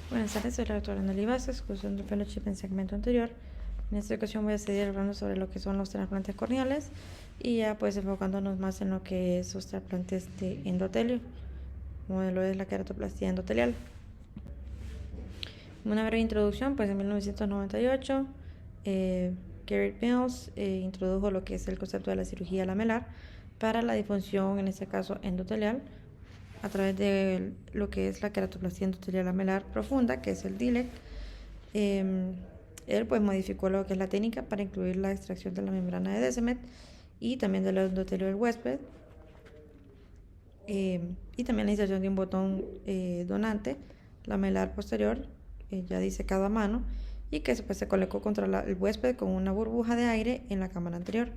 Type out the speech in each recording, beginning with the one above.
Buenas tardes, soy la doctora Nelly Vázquez, cursando el fellowship en segmento anterior. En esta ocasión voy a seguir hablando sobre lo que son los trasplantes corneales y ya pues enfocándonos más en lo que es los trasplantes de endotelio, como lo es la queratoplastia endotelial. Una breve introducción, pues en 1998 Garrett Mills introdujo lo que es el concepto de la cirugía lamelar para la disfunción, en este caso endotelial, a través de lo que es la queratoplastia endotelial lamelar profunda, que es el DILEC. Él pues modificó lo que es la técnica para incluir la extracción de la membrana de Descemet y también del endotelio del huésped, y también la inserción de un botón donante lamelar posterior, ya disecado a mano, y que pues, se colocó contra el huésped con una burbuja de aire en la cámara anterior.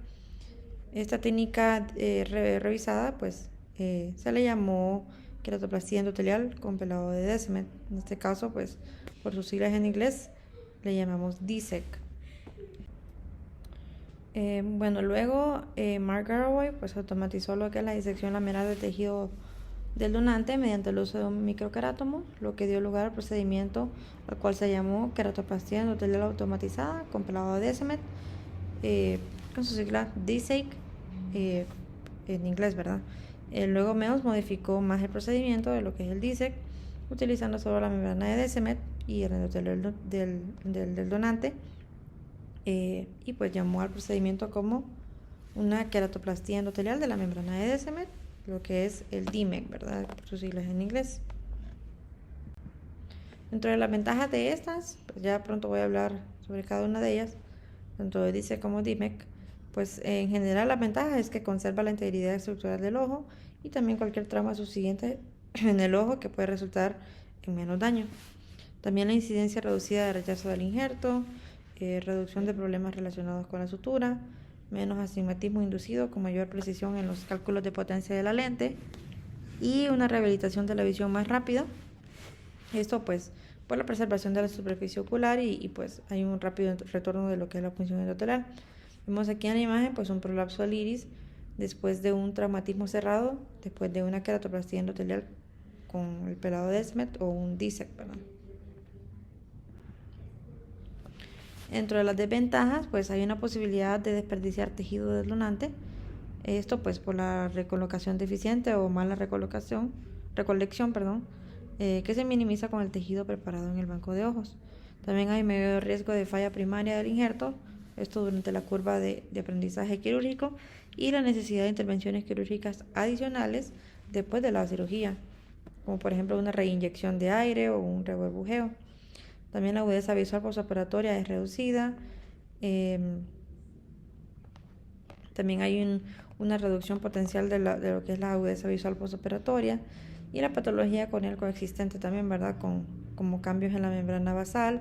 Esta técnica revisada pues se le llamó queratoplastia endotelial con pelado de Descemet. En este caso pues por sus siglas en inglés le llamamos DSEC. Luego Mark Garraway pues automatizó lo que es la disección lamelar del tejido del donante mediante el uso de un microquerátomo, lo que dio lugar al procedimiento al cual se llamó queratoplastia endotelial automatizada con pelado de Descemet, con su sigla DSEC en inglés, ¿verdad? Luego Mills modificó más el procedimiento de lo que es el DSEC, utilizando solo la membrana de Descemet y el endotelio del donante, y pues llamó al procedimiento como una queratoplastia endotelial de la membrana de Descemet, lo que es el DMEC, ¿verdad? Por sus siglas en inglés. Dentro de las ventajas de estas, pues ya pronto voy a hablar sobre cada una de ellas, tanto de DSEC como DMEC. Pues en general la ventaja es que conserva la integridad estructural del ojo y también cualquier trauma subsiguiente en el ojo que puede resultar en menos daño. También la incidencia reducida de rechazo del injerto, reducción de problemas relacionados con la sutura, menos astigmatismo inducido con mayor precisión en los cálculos de potencia de la lente y una rehabilitación de la visión más rápida. Esto pues por la preservación de la superficie ocular y pues hay un rápido retorno de lo que es la función endotelial. Vemos aquí en la imagen pues un prolapso del iris después de un traumatismo cerrado, después de una queratoplastia endotelial con el pelado de Descemet o un DSEC, ¿verdad? Dentro de las desventajas, pues hay una posibilidad de desperdiciar tejido del donante. Esto pues por la recolocación deficiente o mala recolección, que se minimiza con el tejido preparado en el banco de ojos. También hay mayor riesgo de falla primaria del injerto, esto durante la curva de aprendizaje quirúrgico y la necesidad de intervenciones quirúrgicas adicionales después de la cirugía, como por ejemplo una reinyección de aire o un reburbujeo. También la agudeza visual postoperatoria es reducida. También hay una reducción potencial de lo que es la agudeza visual postoperatoria y la patología corneal coexistente también, ¿verdad? Como cambios en la membrana basal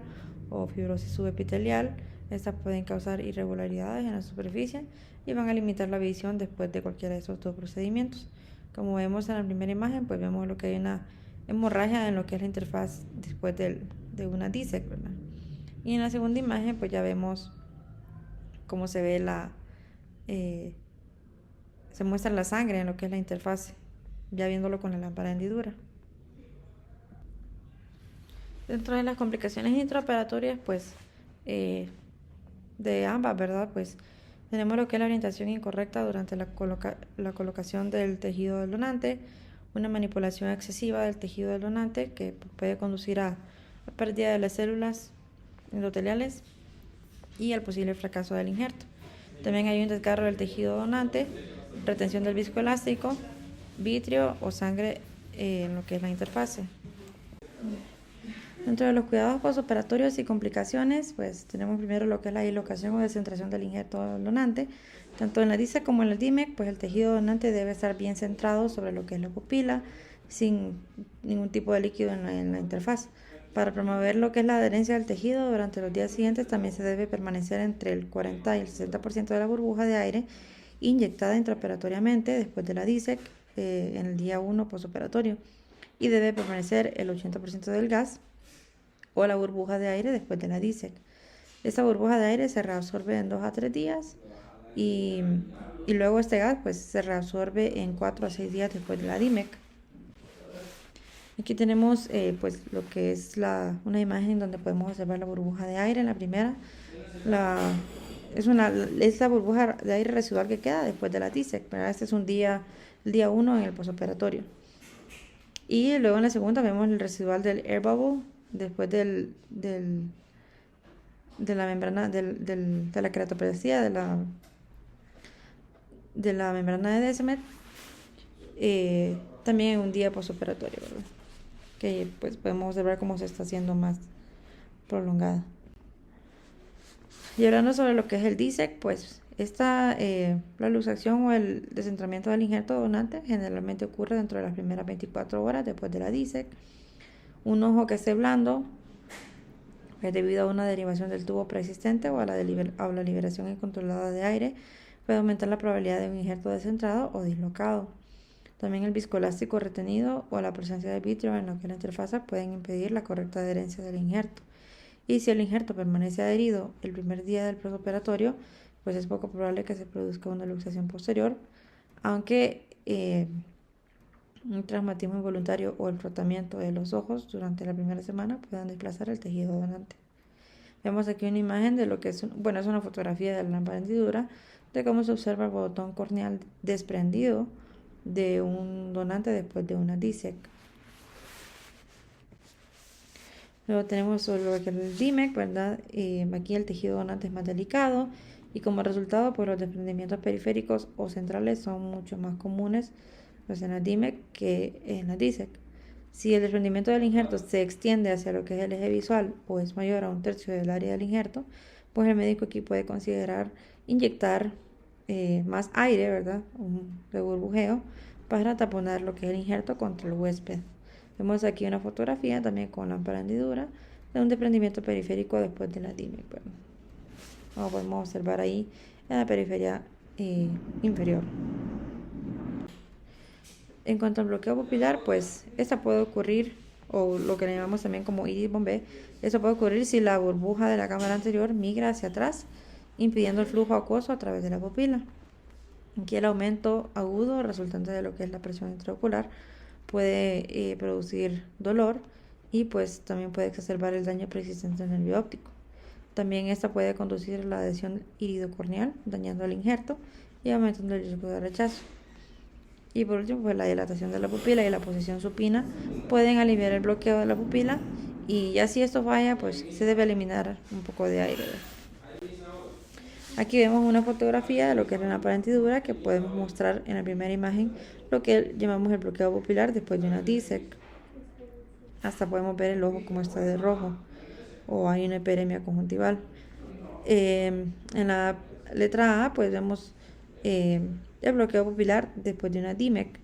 o fibrosis subepitelial. Estas pueden causar irregularidades en la superficie y van a limitar la visión después de cualquiera de esos dos procedimientos. Como vemos en la primera imagen, pues vemos lo que hay una hemorragia en lo que es la interfaz después de una DSEC, ¿verdad? Y en la segunda imagen pues ya vemos cómo se ve se muestra la sangre en lo que es la interfaz, ya viéndolo con la lámpara de hendidura. Dentro de las complicaciones intraoperatorias pues de ambas, ¿verdad? Pues tenemos lo que es la orientación incorrecta durante la colocación del tejido del donante, una manipulación excesiva del tejido del donante que puede conducir a la pérdida de las células endoteliales y al posible fracaso del injerto. También hay un desgarro del tejido donante, retención del viscoelástico, vitrio o sangre en lo que es la interfase. Dentro de los cuidados postoperatorios y complicaciones, pues tenemos primero lo que es la dislocación o descentración del injerto donante. Tanto en la DSEC como en el DMEC, pues el tejido donante debe estar bien centrado sobre lo que es la pupila, sin ningún tipo de líquido en la interfaz. Para promover lo que es la adherencia del tejido durante los días siguientes, también se debe permanecer entre el 40 y el 60% de la burbuja de aire inyectada intraoperatoriamente después de la DSEC en el día 1 postoperatorio, y debe permanecer el 80% del gas o la burbuja de aire después de la DSEC. Esta burbuja de aire se reabsorbe en 2 a 3 días y luego este gas pues se reabsorbe en 4 a 6 días después de la DMEC. Aquí tenemos pues lo que es una imagen donde podemos observar la burbuja de aire en la primera. La, es la burbuja de aire residual que queda después de la DISEC, ¿verdad? Este es el día 1 en el posoperatorio. Y luego en la segunda vemos el residual del air bubble después de la membrana, de la queratoplastía, de la membrana de Descemet, también en un día posoperatorio, ¿verdad? Que pues podemos observar cómo se está haciendo más prolongada. Y hablando sobre lo que es el DISEC, pues la luxación o el descentramiento del injerto donante generalmente ocurre dentro de las primeras 24 horas después de la DISEC. Un ojo que esté blando es debido a una derivación del tubo preexistente o a la liberación incontrolada de aire, puede aumentar la probabilidad de un injerto descentrado o dislocado. También el viscoelástico retenido o la presencia de vitrio en lo que es la interfaz pueden impedir la correcta adherencia del injerto. Y si el injerto permanece adherido el primer día del posoperatorio, pues es poco probable que se produzca una luxación posterior, aunque un traumatismo involuntario o el frotamiento de los ojos durante la primera semana puedan desplazar el tejido donante. Vemos aquí una imagen de lo que es una fotografía de la lámpara hendidura, de cómo se observa el botón corneal desprendido de un donante después de una DISEC. Luego tenemos sobre lo que es el DIMEC, ¿verdad? Aquí el tejido donante es más delicado y como resultado, pues los desprendimientos periféricos o centrales son mucho más comunes pues, en la DIMEC que en la DISEC. Si el desprendimiento del injerto se extiende hacia lo que es el eje visual o es mayor a 1/3 del área del injerto, pues el médico aquí puede considerar inyectar más aire, ¿verdad? De burbujeo para taponar lo que es el injerto contra el huésped. Vemos aquí una fotografía también con lámpara hendidura de un desprendimiento periférico después de la DIMEC. Como podemos observar ahí en la periferia inferior. En cuanto al bloqueo pupilar, pues esta puede ocurrir, o lo que le llamamos también como iris bombé, eso puede ocurrir si la burbuja de la cámara anterior migra hacia atrás, impidiendo el flujo acuoso a través de la pupila. Aquí el aumento agudo resultante de lo que es la presión intraocular puede producir dolor y pues también puede exacerbar el daño preexistente del nervio óptico. También esta puede conducir a la adhesión iridocorneal, dañando el injerto y aumentando el riesgo de rechazo. Y por último, pues la dilatación de la pupila y la posición supina pueden aliviar el bloqueo de la pupila y ya si esto falla, pues se debe eliminar un poco de aire. Aquí vemos una fotografía de lo que es la lámpara hendidura que podemos mostrar en la primera imagen lo que llamamos el bloqueo pupilar después de una DISEC. Hasta podemos ver el ojo como está de rojo o hay una hiperemia conjuntival. En la letra A pues vemos el bloqueo pupilar después de una DIMEC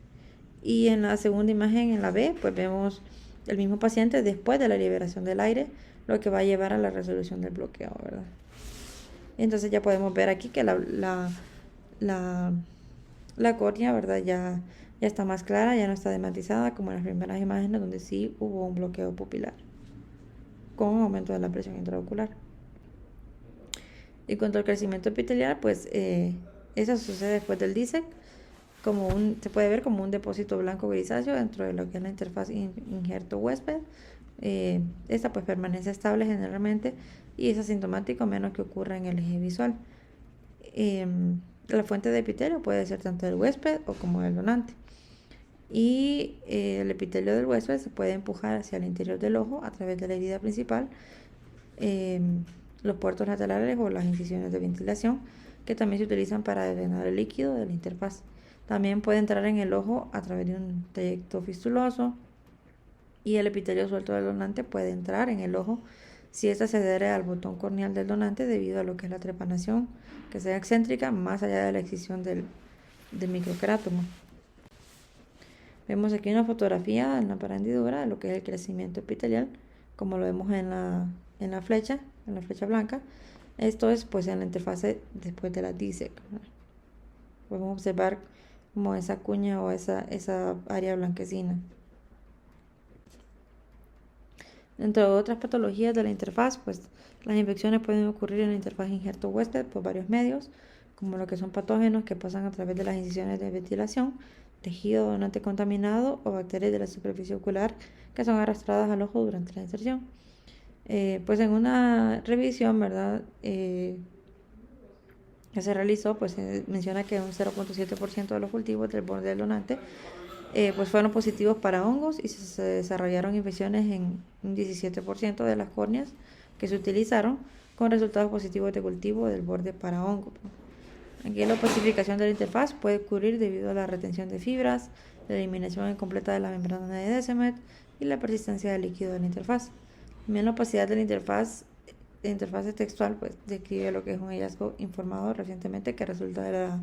y en la segunda imagen, en la B, pues vemos el mismo paciente después de la liberación del aire, lo que va a llevar a la resolución del bloqueo, ¿verdad? Entonces ya podemos ver aquí que la córnea, ¿verdad? Ya está más clara, ya no está dematizada como en las primeras imágenes donde sí hubo un bloqueo pupilar con aumento de la presión intraocular. Y cuanto al crecimiento epitelial, pues eso sucede después del DISEC, se puede ver como un depósito blanco grisáceo dentro de lo que es la interfaz injerto huésped. Esta pues permanece estable generalmente y es asintomático menos que ocurra en el eje visual. La fuente de epitelio puede ser tanto del huésped o como del donante. Y el epitelio del huésped se puede empujar hacia el interior del ojo a través de la herida principal, los puertos laterales o las incisiones de ventilación, que también se utilizan para drenar el líquido de la interfaz. También puede entrar en el ojo a través de un trayecto fistuloso y el epitelio suelto del donante puede entrar en el ojo si ésta se adhiere al botón corneal del donante debido a lo que es la trepanación que sea excéntrica más allá de la excisión del microquerátomo. Vemos aquí una fotografía en la hendidura de lo que es el crecimiento epitelial, como lo vemos en la flecha blanca. Esto es pues en la interfase después de la DISEC. Podemos observar como esa cuña o esa área blanquecina. Dentro de otras patologías de la interfaz, pues las infecciones pueden ocurrir en la interfaz injerto huésped por varios medios, como lo que son patógenos que pasan a través de las incisiones de ventilación, tejido donante contaminado o bacterias de la superficie ocular que son arrastradas al ojo durante la inserción. Pues en una revisión, ¿verdad? Que se realizó, pues menciona que un 0.7% de los cultivos del borde del donante pues fueron positivos para hongos y se desarrollaron infecciones en un 17% de las córneas que se utilizaron con resultados positivos de cultivo del borde para hongos. Aquí la opacificación de la interfaz puede ocurrir debido a la retención de fibras, la eliminación incompleta de la membrana de Descemet y la persistencia del líquido de la interfaz. También la opacidad de la interfaz textual pues describe lo que es un hallazgo informado recientemente que resulta de la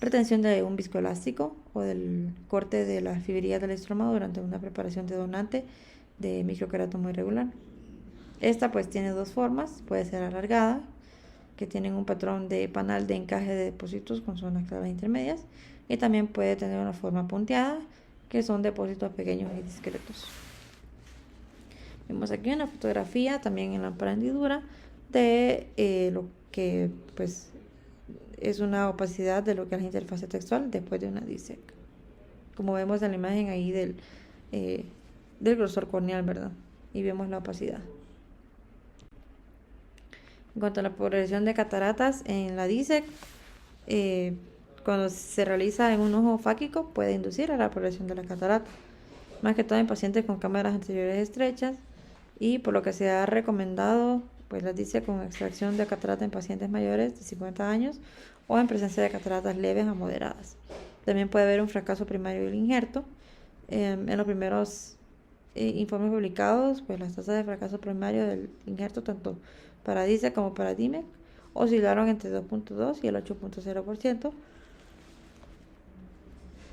retención de un viscoelástico o del corte de las fibrillas del estroma durante una preparación de donante de microquerato irregular. Esta pues tiene dos formas, puede ser alargada, que tienen un patrón de panal de encaje de depósitos con zonas claras intermedias, y también puede tener una forma punteada, que son depósitos pequeños y discretos. Vemos aquí una fotografía también en lámpara hendidura de lo que pues es una opacidad de lo que es la interfaz textual después de una DISEC. Como vemos en la imagen ahí del grosor corneal, ¿verdad? Y vemos la opacidad. En cuanto a la progresión de cataratas en la DISEC, cuando se realiza en un ojo fáquico puede inducir a la progresión de la catarata, más que todo en pacientes con cámaras anteriores estrechas, y por lo que se ha recomendado pues la DISEC con extracción de catarata en pacientes mayores de 50 años o en presencia de cataratas leves a moderadas. También puede haber un fracaso primario del injerto. En los primeros informes publicados, pues las tasas de fracaso primario del injerto, tanto para DISEC como para DIMEC, oscilaron entre 2.2 y el 8.0%,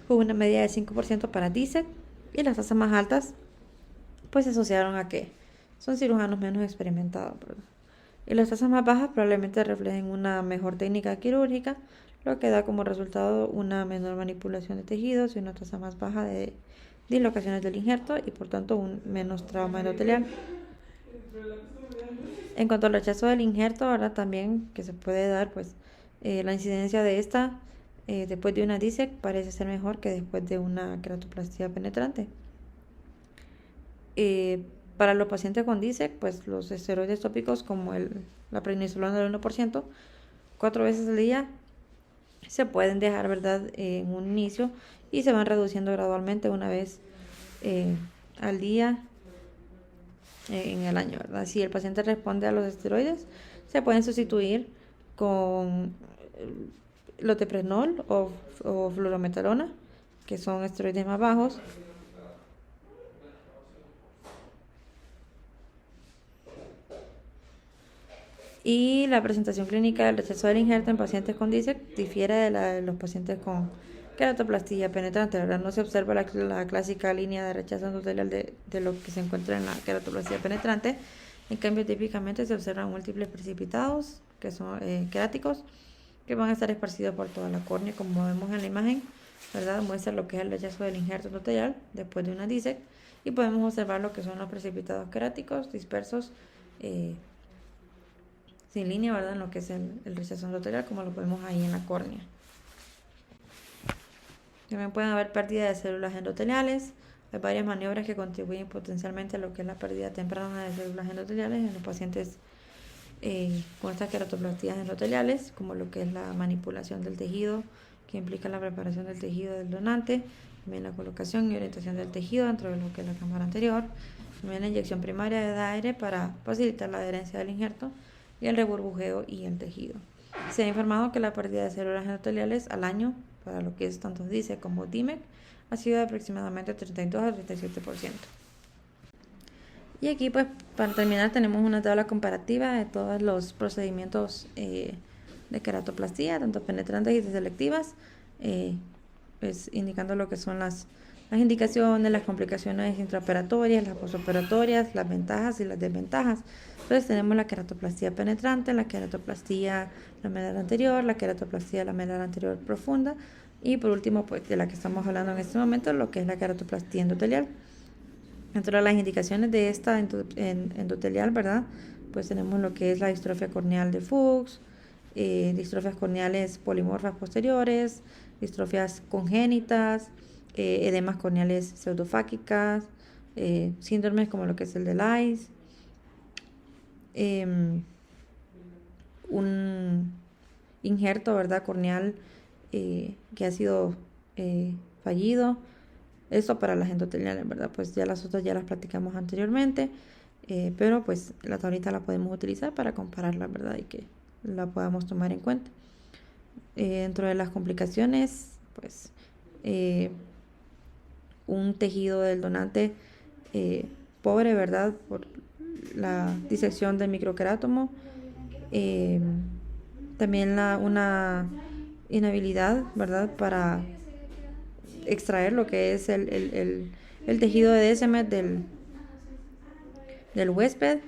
con una media de 5% para DISEC, y las tasas más altas pues se asociaron a que son cirujanos menos experimentados, ¿verdad? Y las tasas más bajas probablemente reflejen una mejor técnica quirúrgica, lo que da como resultado una menor manipulación de tejidos y una tasa más baja de dislocaciones del injerto y por tanto un menos trauma endotelial. En cuanto al rechazo del injerto, ahora también que se puede dar, pues la incidencia de esta después de una DISEC parece ser mejor que después de una queratoplastia penetrante. Para los pacientes con DISEC, pues los esteroides tópicos como la prednisolona del 1%, 4 veces al día, se pueden dejar, ¿verdad?, en un inicio, y se van reduciendo gradualmente una vez al día en el año, ¿verdad? Si el paciente responde a los esteroides, se pueden sustituir con loteprenol o fluorometalona, que son esteroides más bajos. Y la presentación clínica del rechazo del injerto en pacientes con DISEC difiere de la de los pacientes con queratoplastia penetrante, ¿verdad? No se observa la clásica línea de rechazo endotelial de lo que se encuentra en la queratoplastia penetrante. En cambio, típicamente se observan múltiples precipitados, que son queráticos, que van a estar esparcidos por toda la córnea, como vemos en la imagen, ¿verdad? Muestra lo que es el rechazo del injerto endotelial después de una DISEC, y podemos observar lo que son los precipitados queráticos dispersos sin línea, ¿verdad?, en lo que es el rechazo endotelial, como lo vemos ahí en la córnea. También pueden haber pérdida de células endoteliales. Hay varias maniobras que contribuyen potencialmente a lo que es la pérdida temprana de células endoteliales en los pacientes con estas queratoplastías endoteliales, como lo que es la manipulación del tejido, que implica la preparación del tejido del donante, también la colocación y orientación del tejido dentro de lo que es la cámara anterior, también la inyección primaria de aire para facilitar la adherencia del injerto, y el reburbujeo y el tejido. Se ha informado que la pérdida de células endoteliales al año, para lo que es tanto DISEC como DIMEC, ha sido de aproximadamente 32 a 37%. Y aquí, pues, para terminar, tenemos una tabla comparativa de todos los procedimientos de queratoplastia, tanto penetrantes y selectivas, pues, indicando lo que son las indicaciones, las complicaciones intraoperatorias, las postoperatorias, las ventajas y las desventajas. Entonces tenemos la queratoplastia penetrante, la queratoplastia lamelar anterior, la queratoplastia lamelar anterior profunda, y por último, pues de la que estamos hablando en este momento, lo que es la queratoplastia endotelial. Dentro de las indicaciones de esta endotelial, ¿verdad?, pues tenemos lo que es la distrofia corneal de Fuchs, distrofias corneales polimorfas posteriores, distrofias congénitas, edemas corneales pseudofáquicas, síndromes como lo que es el de Lice, un injerto, ¿verdad?, corneal que ha sido fallido. Esto para las endoteliales, ¿verdad? Pues ya las otras ya las platicamos anteriormente, pero pues la tablita la podemos utilizar para compararla, ¿verdad? Y que la podamos tomar en cuenta. Dentro de las complicaciones, pues un tejido del donante pobre, ¿verdad? Por la disección del microquerátomo. También una inhabilidad, ¿verdad? Para extraer lo que es el tejido de Descemet del huésped.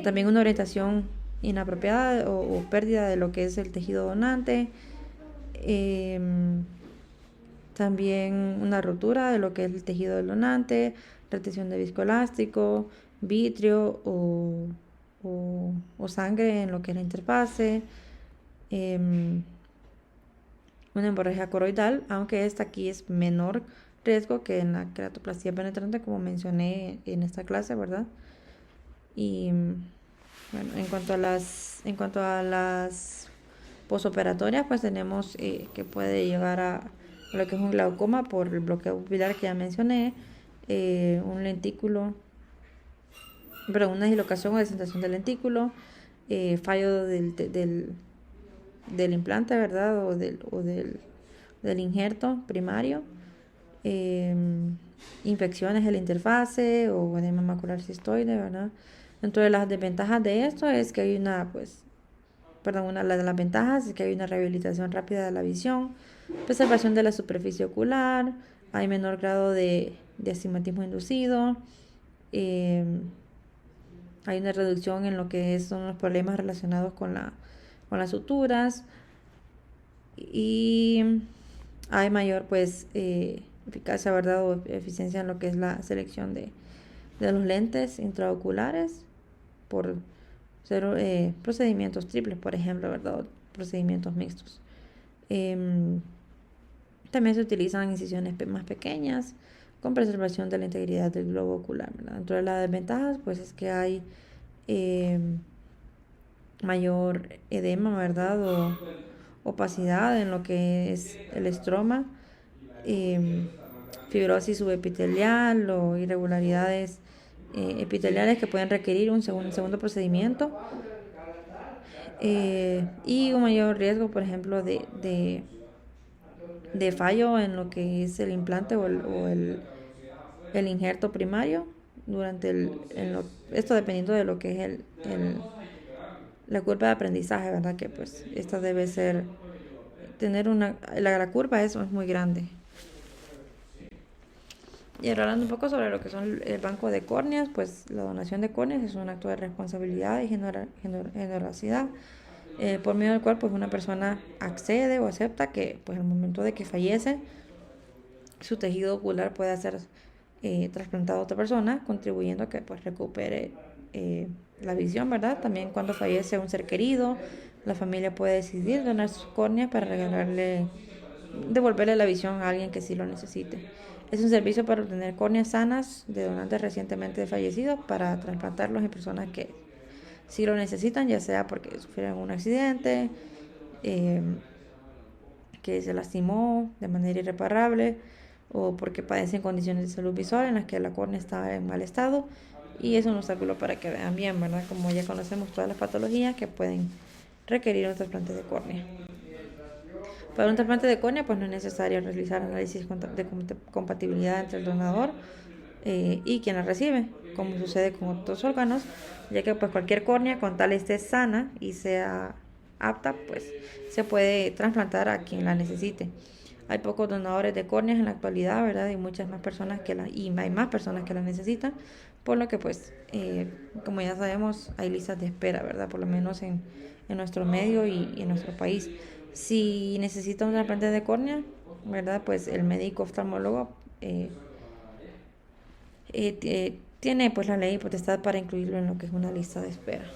También una orientación inapropiada o pérdida de lo que es el tejido donante. También una rotura de lo que es el tejido del donante, retención de viscoelástico, vitrio o sangre en lo que es la interfase. Una hemorragia coroidal, aunque esta aquí es menor riesgo que en la queratoplastía penetrante, como mencioné en esta clase, ¿verdad? Y bueno, en cuanto a las posoperatorias, pues tenemos que puede llevar a lo que es un glaucoma por el bloqueo pupilar que ya mencioné, un lentículo, pero una dislocación o descentración del lentículo, fallo del implante, ¿verdad? O del injerto primario, infecciones de la interfase o edema macular cistoide, ¿verdad? Dentro de las desventajas de esto es que hay una de las ventajas es que hay una rehabilitación rápida de la visión, preservación de la superficie ocular, hay menor grado de astigmatismo inducido, hay una reducción en lo que son los problemas relacionados con las suturas y hay mayor pues eficacia, ¿verdad? O eficiencia en lo que es la selección de los lentes intraoculares por ser procedimientos triples, por ejemplo, ¿verdad? O procedimientos mixtos. También se utilizan incisiones más pequeñas con preservación de la integridad del globo ocular, ¿verdad? Dentro de las desventajas pues es que hay mayor edema, ¿verdad? O opacidad en lo que es el estroma, fibrosis subepitelial o irregularidades epiteliales que pueden requerir un segundo procedimiento, y un mayor riesgo, por ejemplo, de fallo en lo que es el implante o el injerto primario durante esto dependiendo de lo que es la curva de aprendizaje, ¿verdad? Que pues esta debe ser la curva es muy grande. Y hablando un poco sobre lo que son el banco de córneas, pues la donación de córneas es un acto de responsabilidad y generosidad, por medio del cual pues una persona accede o acepta que pues al momento de que fallece su tejido ocular pueda ser trasplantado a otra persona, contribuyendo a que pues recupere la visión, ¿verdad? También cuando fallece un ser querido, la familia puede decidir donar sus córneas para devolverle la visión a alguien que sí lo necesite. Es un servicio para obtener córneas sanas de donantes recientemente fallecidos para trasplantarlos en personas que sí lo necesitan, ya sea porque sufrieron un accidente, que se lastimó de manera irreparable o porque padecen condiciones de salud visual en las que la córnea está en mal estado, y es un obstáculo para que vean bien, ¿verdad? Como ya conocemos todas las patologías que pueden requerir un trasplante de córnea. Para un trasplante de córnea pues no es necesario realizar análisis de compatibilidad entre el donador y quien la recibe, como sucede con otros órganos, ya que pues cualquier córnea con tal esté sana y sea apta, pues se puede trasplantar a quien la necesite. Hay pocos donadores de córneas en la actualidad, ¿verdad? Y muchas más personas hay más personas que la necesitan, por lo que pues como ya sabemos hay listas de espera, ¿verdad? Por lo menos en nuestro medio y en nuestro país. Si necesita un trasplante de córnea, ¿verdad? Pues el médico oftalmólogo tiene pues la ley y potestad para incluirlo en lo que es una lista de espera.